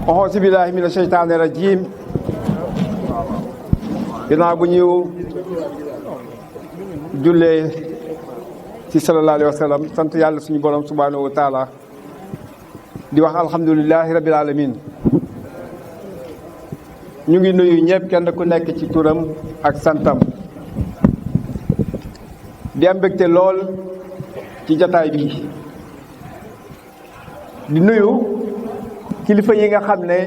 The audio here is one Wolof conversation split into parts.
auzu billaahi mina sheytaani rajiim ginnaaw bu ñu jullee ci sallallahu alayhi wa sallam sant yàlla suñu borom subhaanahu wa taala di wax alhamdulilahi rabbil alamin ñu ngi nuyu ñëpp kenn ku nekk ci turam ak santam di am mbégte lool ci jataay bi di nuyu kilifa yi nga xam ne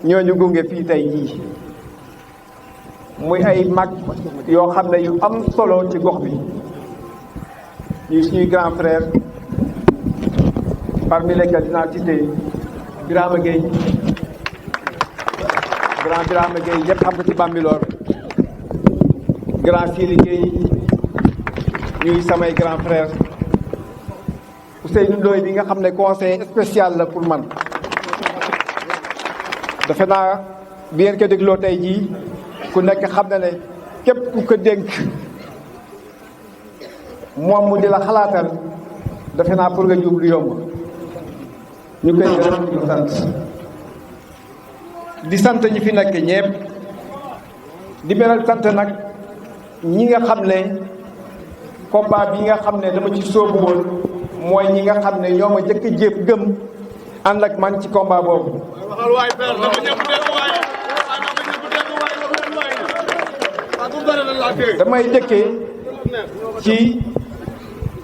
ñoo ñu gunge fii tey jii muy ay mag yoo xam ne yu am solo ci gox bi ñuy suñuy grand frère parmi lesquels dinaa citer Birama Gueye grand Birama Gueye ñëpp xam ko ci Bambilor grand Sili Gueye ñuy samay grand frère Ousseynou Ndoye bi nga xam ne conseil spécial la pour man defe naa bi ngeen ko dégloo tey jii ku nekk xam na ne képp ku ko dénk moom mu di la xalaatal defe naa pour nga jub lu yomb ñu koy gërëm di sant ñi fi nekk ñépp di beral sant nag ñi nga xam ne combat bi nga xam ne dama ci sóobu woon mooy ñi nga xam ne ñoo ma jëkk jépp gëm ànd ak man ci combat boobu damay jëkkee ci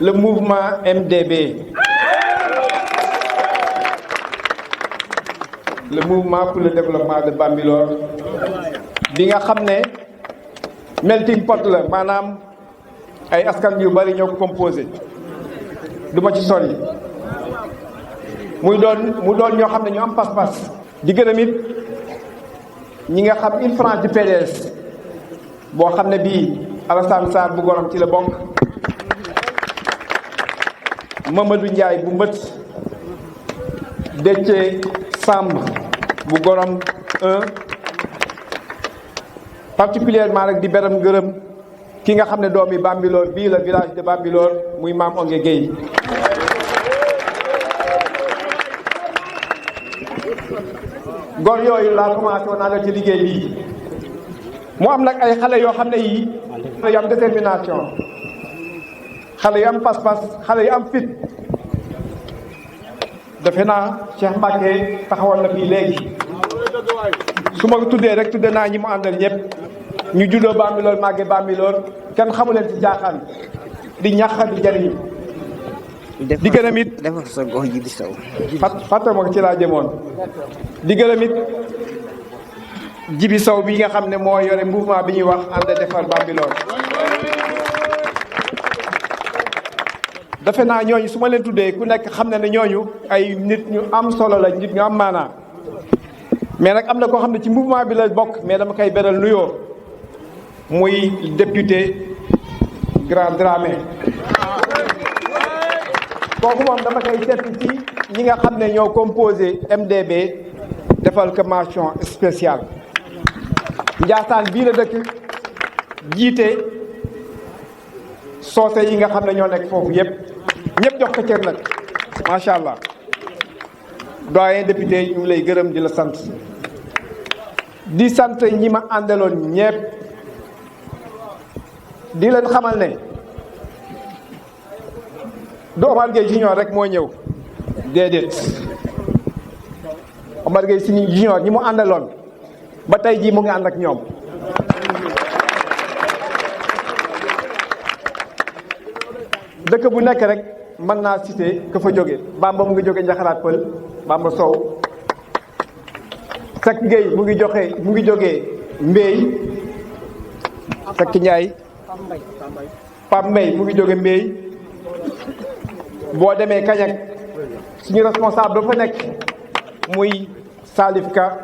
le mouvement MDB le mouvement pour le développement de Bambilor bi nga xam ne melting pot la maanaam ay askan yu bari ñoo ko composé du ma ci sori mu doon ñoo xam ne ñu am pas-pas di gërëm it ñi nga xam une frange du PDS boo xam ne bii Alassane Sarr bu gorom ci la bokk Mamadou Ndiaye bu mbët Déthié Samb bu gorom 1 particulièrement rek di beram ngërëm ki nga xam ne doomi Bambilor bii la village de Bambilor muy Maam Onge Gueye góor yooyu laa commencé woon naa ci liggéey bii mu am nag ay xale yoo xam ne yii xale yu am détermination xale yu am pas-pas xale yu am fit defe naa Cheikh Mbacke taxawal na fii léegi su ma ko tuddee rek tudde naa ñi mu àndal ñëpp ñu juddoo Bambilor màgge Bambilor kenn xamu leen ci jaaxaan di ñax di jariñu di gërëm it defar sa gox ji di saw fàtte ma ko ci laa jëmoon di gërëm it Jibi Sow bi nga xam ne moo yore mouvement bi ñuy wax ànd defar Bambilor defe naa ñooñu su ma leen tuddee ku nekk xam na ne ñooñu ay nit ñu am solo la nit ñu am maanaa mais nag am na koo xam ne ci mouvement bi la bokk mais dama koy beral nuyoo muy député Grand Dramé kooku moom dama koy seet ci ñi nga xam ne ñoo composé MDB defal ko mention spéciale Njaasaan bii la dëkk jiite soose yi nga xam ne ñoo nekk foofu yëpp ñëpp jox ko cër nag macha allah doyen député ñu ngi lay gërëm di la sant di sant ñi ma àndaloon ñëpp di leen xamal ne du Omar Gueye junior rek moo ñëw déedéet Omar Gueye si junior ñi mu àndaloon ba tey jii mu ngi ànd ak ñoom dëkk bu nekk rek mën naa cité ka fa jóge Bamba mu ngi jóge Njaxaraat Pël Bamba Sow Seck Gueye mu ngi jógee Mbéy Seck Ndiaye Pam Mbay mu ngi jóge Mbéy boo demee Kañak suñu responsable dafa nekk muy Salif Ka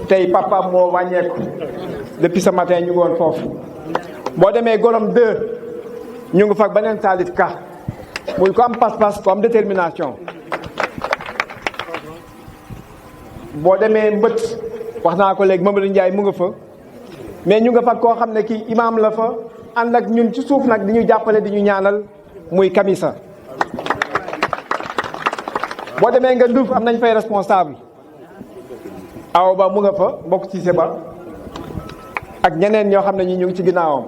tey papa moo wàññeeku depuis ce matin ñu ngi woon foofu boo demee Gorom 2 ñu ngi fag beneen Salif Ka muy ko am pas-pas ko am détermination boo demee Mbët wax naa ko léegi Mamadou Ndiaye mu nga fa mais ñu nga fag koo xam ne kii imam la fa ànd ak ñun ci suuf nag di ñu jàppale di ñu ñaanal muy Kamisa boo demee nga Ndouf am nañ fay responsable aw ba mu nga fa mbokk Cissé ba ak ñeneen ñoo xam ne ñi ñu ngi ci ginnaawam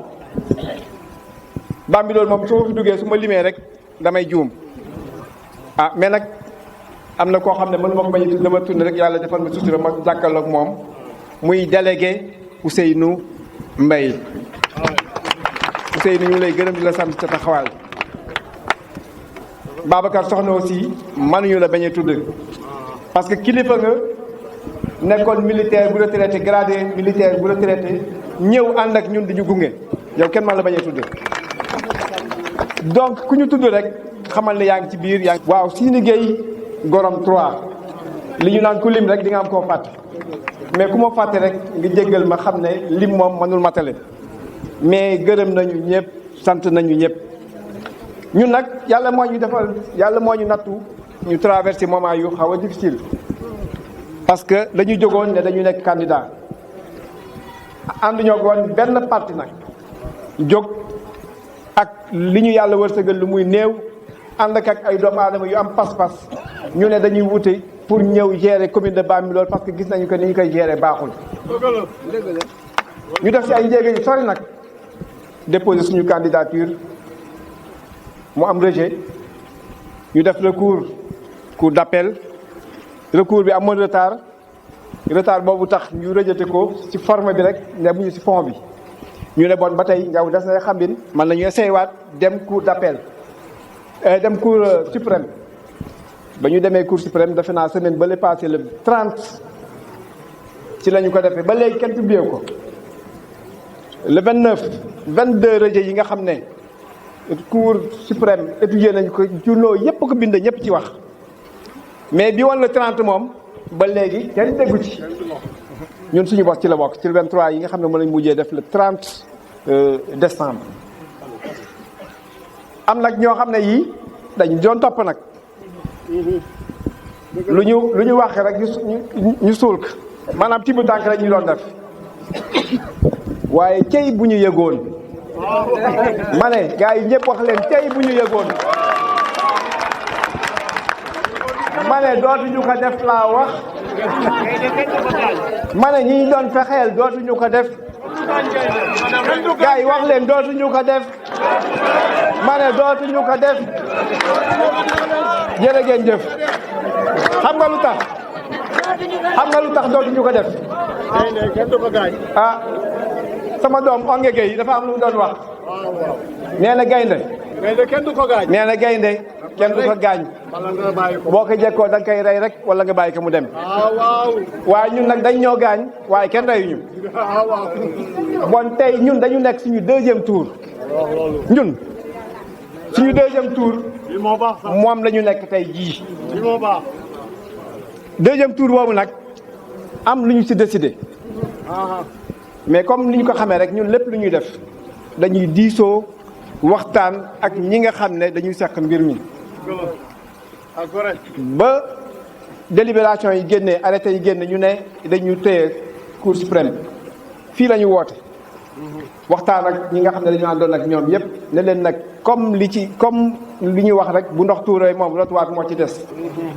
Bambilor moom su ma fi duggee su ma limee rek damay juum ah mais nag am na koo xam ne mën ma ko bañ a tudd dama tudd rek yàlla defal ma sutura ma jàkkaarloog moom muy délégué Ousseynou Mbaye Ousseynou ñu ngi lay gërëm di la sant ca taxawaay Babacar Soxna aussi mënuñu la bañ a tudd parce que kilifa nga nekkoon militaire bu retraité gradé militaire bu retraité ñëw ànd ak ñun di ñu gunge yow kenn man la bañ a tudd donc ku ñu tudd rek xamal ne yaa ngi ci biir yaa ngi. waaw Sini Gueye Gorom 3 li ñu naan ku lim rek di nga am koo fàtte mais ku ma fàtte rek nga jéggal ma xam ne lim moom mënul matale mais gërëm nañu ñëpp sant nañu ñëpp ñun nag yàlla moo ñu defal yàlla moo ñu nattu ñu traversé moment yu xaw a difficile parce que dañu jógoon ne dañu nekk candidat ànd ñoo woon benn parti nag jóg ak li ñu yàlla wërsëgal lu muy néew ànd ak ay doomu aadama yu am pas-pas ñu ne dañuy wute pour ñëw gérer commune de Bambilor parce que gis nañu que ni ñu koy gérer baaxul. ñu def ci ay njéege yu sori nag déposer suñu candidature mu am rejet ñu def cour d'appel recours bi amoon retard boobu tax ñu rejeté ko ci forme bi rek ne bu ñu ci fond bi ñu ne bon ba tey ngaw des na xambin man la ñu essayé waat dem cour d'appel dem cour suprême ba ñu demee cour suprême defe naa semaine ba le passé le 30 ci la ñu ko defee ba léegi kenn publié ko le 22 rejet yi nga xam ne cour suprême étudié nañ ko journaux yépp ko bind ñëpp ci wax mais bi woon le 30 moom ba léegi kenn déggu ci ñun suñu bos ci la bokk ci le 23 yi nga xam ne mën nañ mujjee def le 30 décembre am nag ñoo xam ne yii dañu doon topp nag lu ñu wax rek ñu suul ko maanaam tibb tànk rek ñu doon def waaye cey bu ñu yëgoon ma ne gars yi ñëpp wax leen cey bu ñu yëgoon ma ne dootuñu ko def laa wax ma ne ñi ñu doon fexeel dootuñu ko def gars yi wax leen dootuñu ko def ma ne dootuñu ko def jërë ngeen jëf xam nga lu tax dootuñu ko def ah sama doom Onge Gueye dafa am lu mu doon wax nee na gaynde kenn du ko gaañ nee na gaynde kenn du ko gaañ boo ko jekkoo da nga koy rey rek wala nga bàyyi ko mu dem waaye ñun nag dañ ñoo gaañ waaye kenn reyuñu bon tey ñun dañu nekk suñu deuxième tour ñun suñu deuxième tour moom la ñu nekk tey jii deuxième tour boobu nag am lu ñu ci décidé mais comme ni ñu ko xamee rek ñun lépp lu ñuy def dañuy diisoo waxtaan ak ñi nga xam ne dañuy seq mbir mi ba délibération yi génnee arrêté yi génne ñu ne dañu téye cour suprême fii la ñu woote waxtaan ak ñi nga xam ne dañu àndoon ak ñoom yépp ne leen nag comme li ñuy wax rek bu ndox tuuree moom rotuwaat moo ci des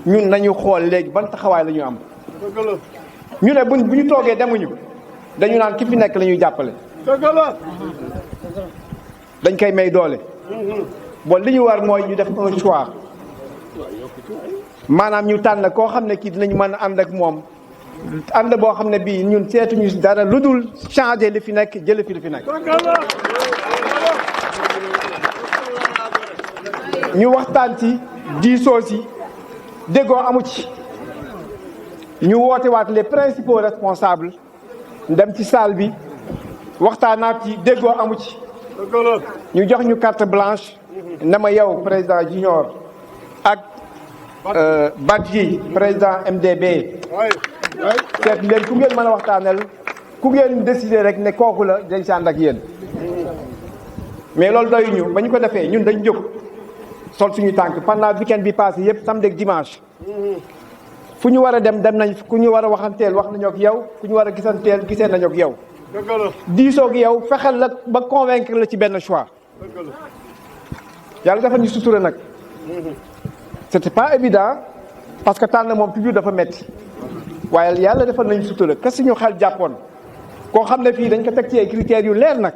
ñun nañu xool léegi ban taxawaay la ñu am ñu ne bu ñu toogee demuñu dañu naan ki fi nekk la ñuy jàppale dañ koy may doole bon li ñu war mooy ñu def un choix maanaam ñu tànn koo xam ne kii dinañ mën a ànd ak moom ànd boo xam ne bii ñun seetuñu dara lu dul changer li fi nekk jële fi li fi nekk ñu waxtaan ci diisoo si déggoo amu ci ñu woote waat les principaux responsables dem ci salle bi waxtaanaat ci déggoo amu ci ñu jox ñu carte blanche ne ma yow président junior ak Badji président MDB seet leen ku ngeen mën a waxtaanal ku ngeen décider rek ne kooku la dañ si ànd ak yéen mais loolu doyuñu ba ñu ko defee ñun dañ jóg sol suñu tànk pendant week-end bi passé yëpp samedi ak dimanche fu ñu war a dem nañ ku ñu war a waxanteel wax nañoo ak yow ku ñu war a gisanteel gisee nañoo ak yow diisoo ak yow fexeel la ba convaincre la ci benn choix yàlla dafa ñu sutura nag c'était pas évident parce que tànn moom toujours dafa metti waaye yàlla defal nañu sutura ka suñu xel jàppoon koo xam ne fii dañ ko teg ci ay critères yu leer nag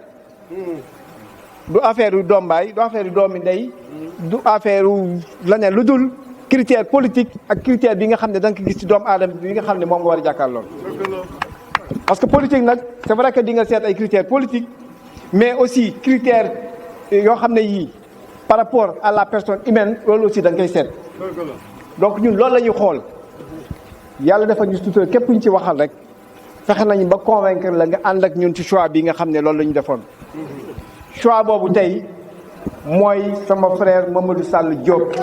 du affaire yu doom baay du affaire yu doomi ndey du affaire yu leneen lu dul critère politique ak critère bi nga xam ne da nga ko gis ci doomu aadama bi nga xam ne moom nga war a jàkkaarloo. parce que politique nag c'est vrai que di nga seet ay critères politiques mais aussi critères yoo xam ne yii par rapport à la personne humaine loolu aussi da nga koy seet. donc ñun loolu la ñuy xool yàlla dafa ñu sutura képp ku ñu ci waxal rek fexe nañu ba convaincre la nga ànd ak ñun ci choix bi nga xam ne loolu la ñu defoon. choix boobu tey mooy sama frère Mamadou Sall Diop.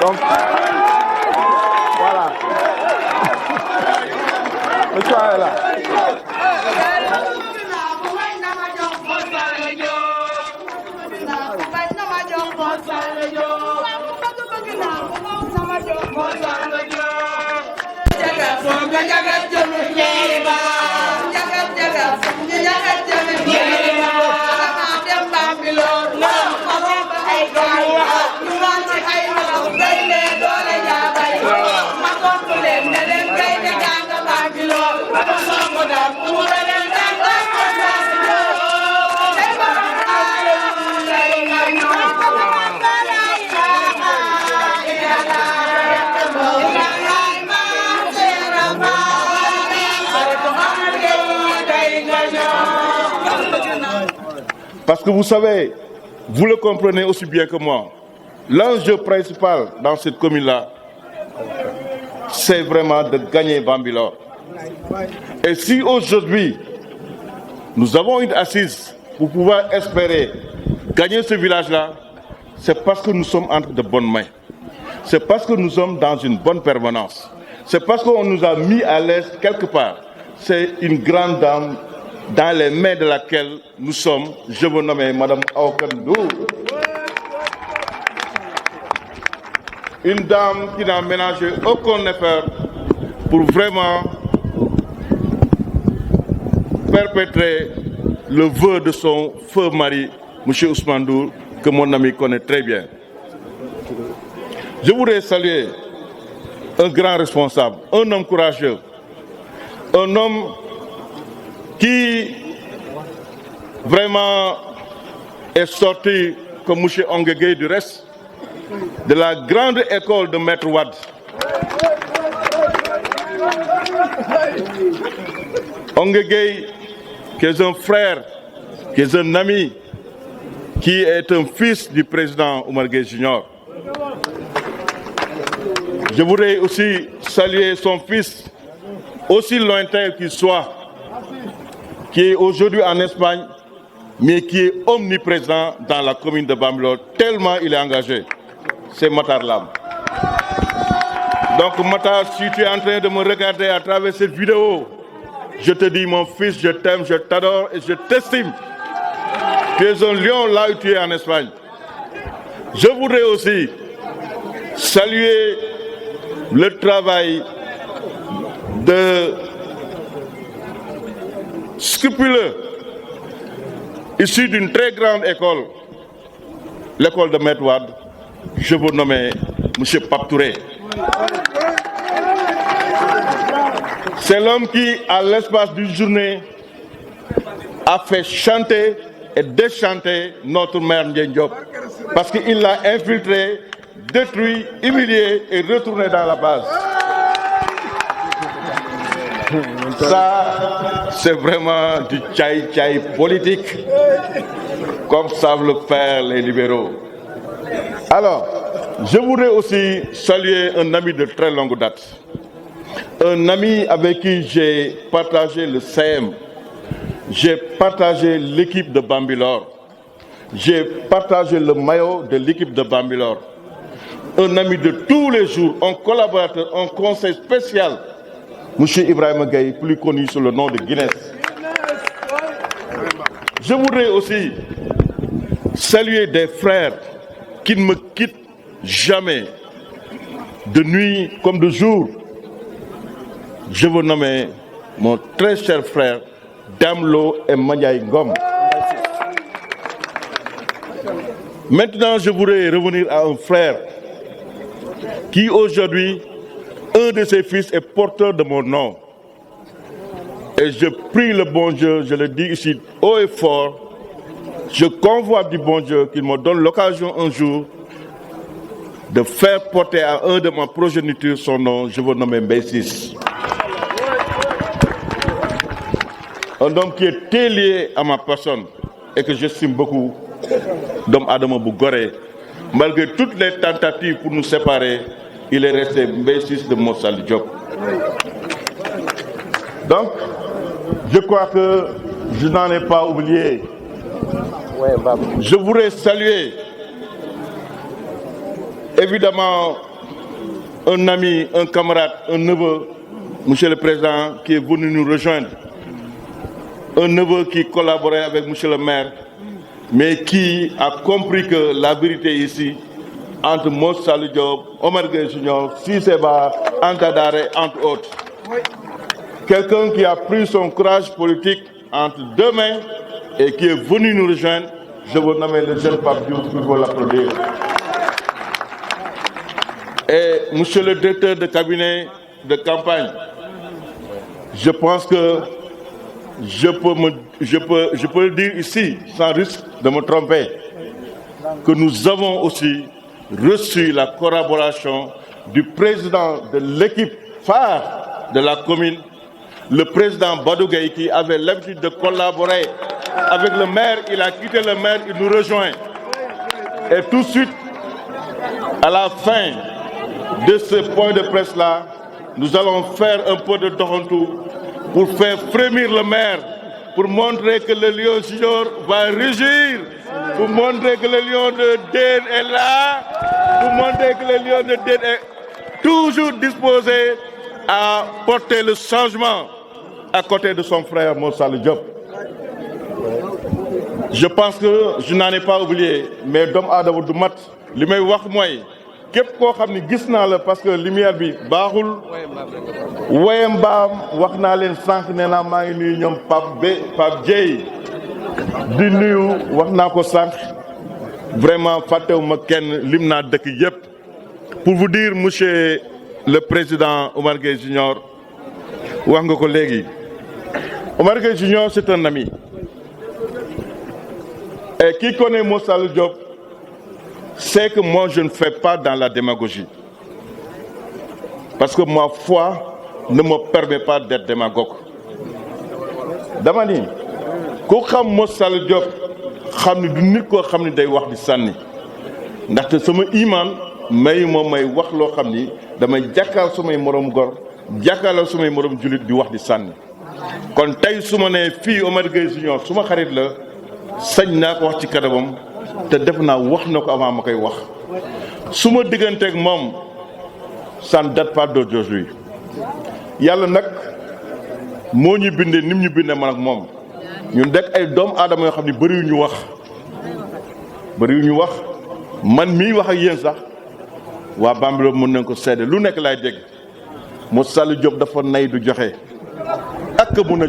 Donc, voilà. Le choix est là. Parce que vous savez, vous le comprenez aussi bien que moi, l'enjeu principal dans cette commune-là, c'est vraiment de gagner Bambilor. Et si aujourd'hui, nous avons une assise pour pouvoir espérer gagner ce village-là, c'est parce que nous sommes entre de bonnes mains. C'est parce que nous sommes dans une bonne permanence. C'est parce qu'on nous a mis à l'aise quelque part. C'est une grande dame dans les mains de laquelle nous sommes. Je vous nomme Madame Aokandou. Une dame qui n'a ménagé aucun effort pour vraiment perpétrer le vœu de son feu mari, M. Ousmane Dour, que mon ami connaît très bien. Je voudrais saluer un grand responsable, un homme courageux, un homme qui vraiment est sorti, comme M. Onguegui du reste, de la grande école de Maître Wade. Onguegui, qui est un frère, qui est un ami, qui est un fils du président Oumar Gueye Junior. Je voudrais aussi saluer son fils, aussi lointain qu'il soit, qui est aujourd'hui en Espagne, mais qui est omniprésent dans la commune de Bambilor, tellement il est engagé. C'est Matar Lam. Donc Matar, si tu es en train de me regarder à travers cette vidéo, je te dis mon fils, je t'aime, je t'adore et je t'estime. Tu es un lion là où tu es en Espagne. Je voudrais aussi saluer le travail de scrupuleux, issu d'une très grande école, l'école de Maître Wade. Je vous nomme M. Pape Touré. C'est l'homme qui, à l'espace d'une journée, a fait chanter et déchanter notre mère Ndiaye Diop. Parce qu'il l'a infiltré, détruit, humilié et retourné dans la base. Ça, c'est vraiment du tchaï-tchaï politique, comme savent le faire les libéraux. Alors, je voudrais aussi saluer un ami de très longue date. Un ami avec qui j'ai partagé le CM. J'ai partagé l'équipe de Bambilor. J'ai partagé le maillot de l'équipe de Bambilor. Un ami de tous les jours, un collaborateur, un conseil spécial, M. Ibrahim Gaye, plus connu sous le nom de Guinness. Je voudrais aussi saluer des frères qui ne me quittent jamais, de nuit comme de jour. Je veux nommer mon très cher frère Damlo et Mandiaye Ngom. Maintenant, je voudrais revenir à un frère qui aujourd'hui, un de ses fils est porteur de mon nom. Et je prie le bon Dieu, je le dis ici haut et fort, je convoite du bon Dieu qu'il me donne l'occasion un jour de faire porter à un de ma progéniture son nom, je veux nommer Mbaye Ciss. Un homme qui est très lié à ma personne et que j'estime beaucoup, d'homme Adama bu Gorée. Malgré toutes les tentatives pour nous séparer, il est resté Mbaye Ciss de Mo Salih Diop. Donc, je crois que je n'en ai pas oublié. Je voudrais saluer évidemment un ami, un camarade, un neveu, Monsieur le Président, qui est venu nous rejoindre. Un neveu qui collaborait avec Monsieur le maire, mais qui a compris que la vérité ici, entre Mo Salih Diop, Omar Gueye Junior, Cissé Ba, Anta Daré, entre autres. Quelqu'un qui a pris son courage politique entre deux mains et qui est venu nous rejoindre, je vous nomme le jeune Pape Diouf, il faut l'applaudir. Et monsieur le directeur de cabinet de campagne, je pense que je peux le dire ici, sans risque de me tromper, que nous avons aussi reçu la collaboration du président de l'équipe phare de la commune, le président Badou Gueye, qui avait l'habitude de collaborer avec le maire. Il a quitté le maire, il nous rejoint. Et tout de suite, à la fin de ce point de presse-là, nous allons faire un peu de doxantu pour faire frémir le maire, pour montrer que le lion junior va rugir, pour montrer que le lion de Den est là, pour montrer que le lion de Den est toujours disposé à porter le changement à côté de son frère Mo Salih Diop. Je pense que je n'en ai pas oublié, mais doomu aadama du mat li may wax mooy képp koo xam ne gis naa la parce que lumière bi baaxul woye mbaam wax naa leen sànq nee naa maa ngi nuyu ñoom Pape Dieye di nuyu wax naa ko sànq vraiment fàttewuma kenn lim naa dëkk yëpp. Pour vous dire, monsieur le président Omar Gueye Junior, wax nga ko léegi. Omar Gueye Junior, c'est un ami. Et qui connaît Mo Salih Diop sait que moi, je ne fais pas dans la démagogie. Parce que ma foi ne me permet pas d'être démagogue. Dama ni ku xam Mo Salih Diop xam ni du nit koo xam ni day wax di sànni ndaxte sama iman may wax loo xam ni damay jàkkaar sumay morom gor jàkkaarloo sumay morom julit di wax di sànni. kon tey su ma nee fii Omar Gueye Junior suma xarit la sañ naa ko wax ci kanamam te def naa wax na ko avant ma koy wax su ma digganteeg moom ça ne date pas d'aujourd'hui. yàlla nag moo ñu bindee nim ñu bindee man ak moom ñun dekk ay doomu aadama yoo xam ne bëriwuñu wax man mii wax ak yéen sax waa Bambilor mën nañ ko seede lu nekk laay dégg. Mo Salih Diop dafa nay du joxe ak mën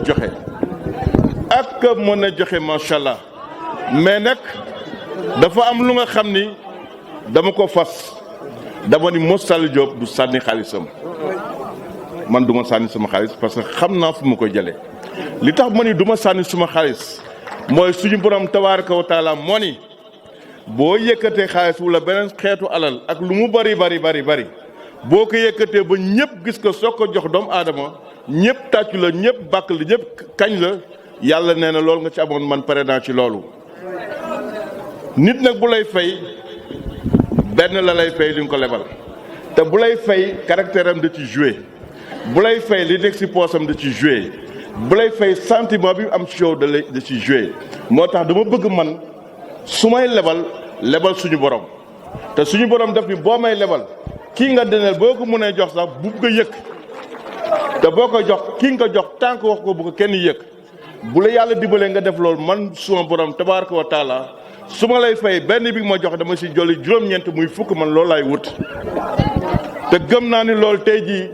a joxe macha allah mais nag dafa am lu nga xam ni dama ko fas dama ni Mo Salih Diop du sànni xaalisam man du ma sànni sama xaalis parce que xam naa fu ma koy jëlee li tax ma ni du ma sànni suma xaalis mooy suñu borom tabaaraka wa taala moo ni boo yëkkatee xaalis wala beneen xeetu alal ak lu mu bari boo ko yëkkatee ba ñëpp gis ko soo ko jox doomu aadama ñëpp tàccu la ñëpp bàkk la ñëpp kañ la yàlla nee na loolu nga ci amoon man pare naa ci loolu. nit nag bu lay fay benn la lay fay li nga ko lebal te bu lay fay caractère am da ci joué bu lay fay li nekk si poosam da ci joué bu lay fay sentiment bi am ci yow da ci joué moo tax dama bëgg man su may lebal suñu borom te suñu borom def ni boo may lebal kii nga deneel boo ko mënee jox sax bu nga yëg te boo ko jox kii nga jox tànk wax ko bu ko kenn yëg bu la yàlla dimbalee nga def loolu man suma borom tabaaraka wa taala su ma lay fay benn bi ma jox dama si jolli juróom-ñeent muy fukk man loolu laay wut te gëm naa ni loolu tey jii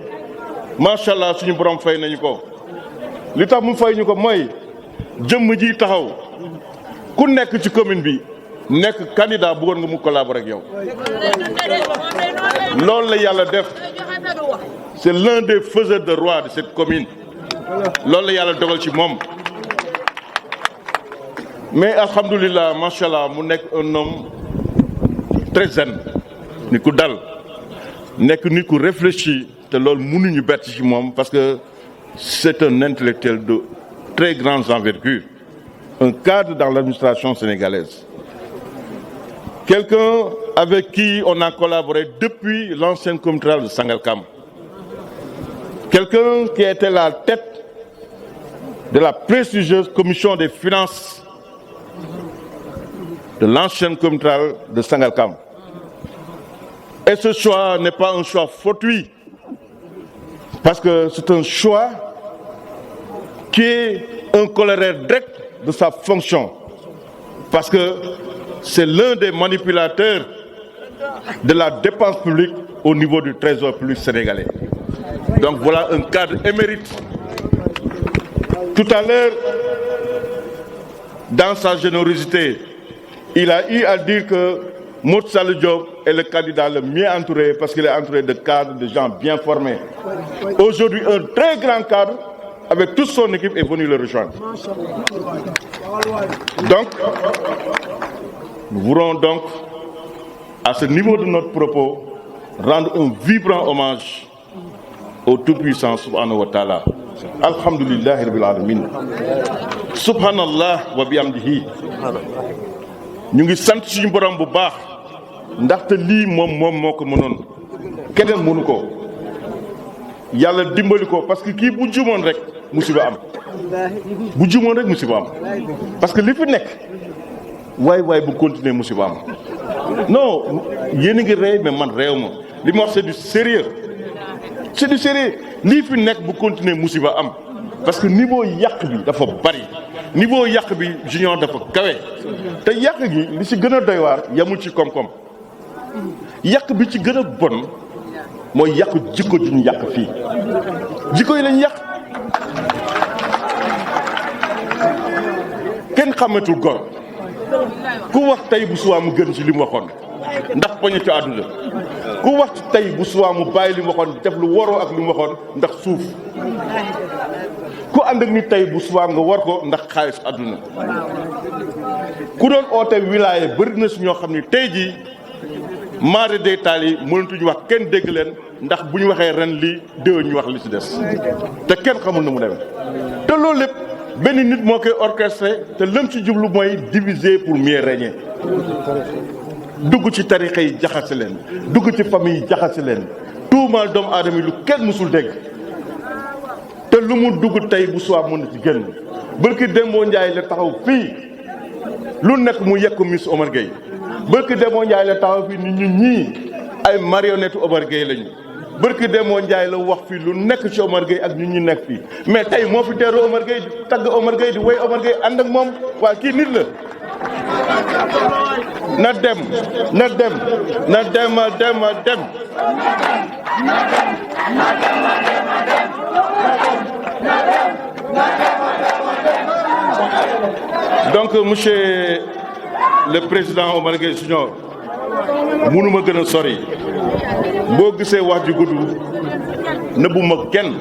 macha allah suñu borom fay nañu ko li tax mu fay ñu ko mooy jëmm ji taxaw ku nekk ci commune bi nekk candidat bëggoon nga mu collaborer ak yow loolu la yàlla def c'est l'un des faiseurs de roi de cette commune loolu la yàlla dogal ci moom mais alhamdulilah macha allah mu nekk un homme très zen nit ku dal nekk nit ku réfléchi te loolu mënuñu bett ci moom parce que c'est un intellectuel de très grande envergure un cadre dans l'administration sénégalaise quelqu'un avec qui on a collaboré depuis l'ancienne communauté rurale de Sangalkam quelqu'un qui était à la tête de la prestigieuse commission des finances de l'ancienne communauté rurale de Sangalkam. Et ce choix n'est pas un choix fortuit, parce que c'est un choix qui est un corollaire direct de sa fonction, parce que c'est l'un des manipulateurs de la dépense publique au niveau du trésor public sénégalais. Donc voilà un cadre émérite. Tout à l'heure, dans sa générosité, il a eu à dire que Maud Sall Diop est le candidat le mieux entouré parce qu'il est entouré de cadres, de gens bien formés. Aujourd'hui, un très grand cadre, avec toute son équipe, est venu le rejoindre. Donc, nous voulons donc, à ce niveau de notre propos, rendre un vibrant hommage au Tout-Puissant, subhanahu wa ta'ala. Alhamdulillahi rabbil alamin. Subhanallah wa bihamdihi. ñu ngi sant suñu borom bu baax ndaxte lii moom moo ko mënoon keneen mënu ko yàlla dimbali ko parce que kii bu jumoon rek musiba am bu jumoon rek musiba am parce que li fi nekk waay bu continuer musiba am non yéen a ngi rey mais man réew ma li ma wax c'est du sérieux lii fi nekk bu continuer musiba am parce que niveau yàq bi dafa bari niveau yàq bi junior dafa kawe te yàq gi li ci gën a doy waar yamul ci koom-koom yàq bi ci gën a bon mooy yàq jikko ju ñu yàq fii jikko yi lañ yàq kenn xamatul gor ku wax tey bu suwaa mu gën ci li mu waxoon ndax poñe ci àdduna ku wax ci tey bu suwaa mu bàyyi li mu waxoon def lu waroo ak li mu waxoon ndax suuf ku ànd ak ni tey bu subaa nga war ko ndax xaalis àdduna ku doon oote wilaaye bëri na si ñoo xam ni tey jii maare day taal yi mënatuñu wax kenn dégg leen ndax bu ñu waxee ren lii déwén ñu wax li ci des te kenn xamul na mu demee te loolu lépp benn nit moo koy orchestré te lëm ci jublu mooy diviser pour mieux régner dugg ci tarixa yi jaxase leen dugg ci famille yi jaxase leen tuumaal doomu aadama yi lu kenn mësul dégg te lu mu dugg tey bu soo mën na ci génn bërki Dembo Ndiaye la taxaw fii lu nekk mu yekk Miss Omar Gueye bërki Dembo Ndiaye la taxaw fii ni ñun ñii ay marionnette Omar Gueye lañu bërki Dembo Ndiaye la wax fii lu nekk ci Omar Gueye ak ñun ñi nekk fii mais tey moo fi teeru Omar Gueye di tagg Omar Gueye di woy Omar Gueye ànd ak moom waa kii nit la na dem donc monsieur le président Omar Gueye Junior mënuma gën a sori boo gisee wax ju gudd nëbbuma kenn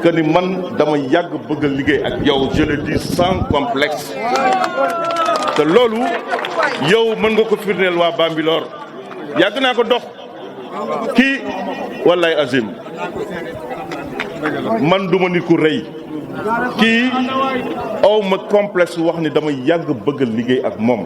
que ni man dama yàgg bëgg a liggéey ak yow je le dis sans complexe te loolu yow mën nga ko firndeel waa Bambilor yàgg naa ko dox kii wallaay azim man duma nit ku rëy kii aw ma complexe wax ni dama yàgg bëgg a liggéey ak moom